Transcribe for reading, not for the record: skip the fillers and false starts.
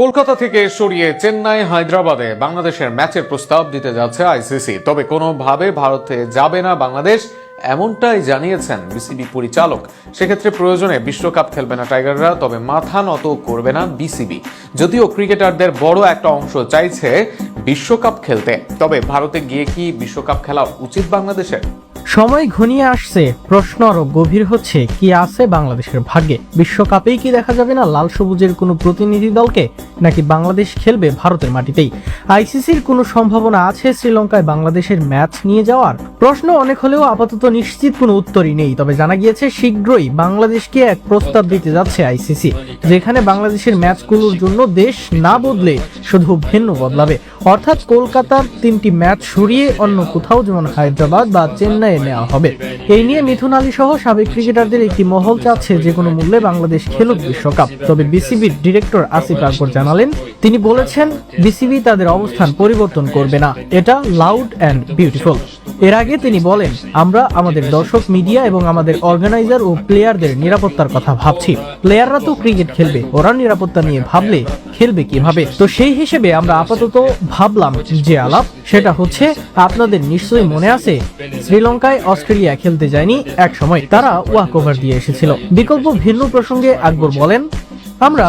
কলকাতা থেকে সরিয়ে চেন্নাই হায়দ্রাবাদে বাংলাদেশের ম্যাচের প্রস্তাব দিতে যাচ্ছে আইসিসি। তবে কোনোভাবে ভারতে যাবে না বাংলাদেশ, এমনটাই জানিয়েছেন বিসিবি পরিচালক। সেক্ষেত্রে প্রয়োজনে বিশ্বকাপ খেলবে না টাইগাররা, তবে মাথা নত করবে না বিসিবি। যদিও ক্রিকেটারদের বড় একটা অংশ চাইছে বিশ্বকাপ খেলতে, তবে ভারতে গিয়ে কি বিশ্বকাপ খেলা উচিত বাংলাদেশের? সময় ঘনিয়ে আসছে, প্রশ্ন আরো গভীর হচ্ছে কি আছে বাংলাদেশের ভাগ্যে। বিশ্বকাপেই কি দেখা যাবে না লাল সবুজের কোনো প্রতিনিধি দলকে, নাকি বাংলাদেশ খেলবে ভারতের মাটিতেই? আইসিসির কোনো সম্ভাবনা আছে শ্রীলঙ্কায় বাংলাদেশের ম্যাচ নিয়ে যাওয়ার? প্রশ্ন অনেক হলেও আপাতত নিশ্চিত কোনো উত্তরই নেই। তবে জানা গিয়েছে শীঘ্রই বাংলাদেশকে এক প্রস্তাব দিতে যাচ্ছে আইসিসি, যেখানে বাংলাদেশের ম্যাচগুলোর জন্য দেশ না বদলে শুধু ভেন্যু বদলাবে। অর্থাৎ কলকাতার 3টি ম্যাচ সরিয়ে অন্য কোথাও, যেমন হায়দ্রাবাদ বা চেন্নাইয়ে নেওয়া হবে। এই নিয়ে মিথুন আলী সহ সাবেক ক্রিকেটারদের একটি মহল চাচ্ছে যে কোনো মূল্যে বাংলাদেশ খেলুক বিশ্বকাপ। তবে বিসিবির ডিরেক্টর আসিফ আকবর জানালেন, তিনি বলেছেন বিসিবি তাদের অবস্থান পরিবর্তন করবে না, এটা লাউড অ্যান্ড বিউটিফুল। এর আগে তিনি বলেন, আমরা আমাদের দর্শক, মিডিয়া এবং আমাদের অর্গানাইজার ও প্লেয়ারদের নিরাপত্তার কথা ভাবছি। প্লেয়াররা তো ক্রিকেট খেলবে, ওরা নিরাপত্তা নিয়ে ভাবলে খেলবে কিভাবে? তো সেই হিসেবে আমরা আপাতত ভাবলাম যে আলাপ, সেটা হচ্ছে আপনাদের নিশ্চয়ই মনে আছে শ্রীলঙ্কায় অস্ট্রেলিয়া খেলতে যায়নি এক সময়, তারা ওয়াক ওভার দিয়ে এসেছিল। বিকল্প ভিন্ন প্রসঙ্গে আকবর বলেন, আমরা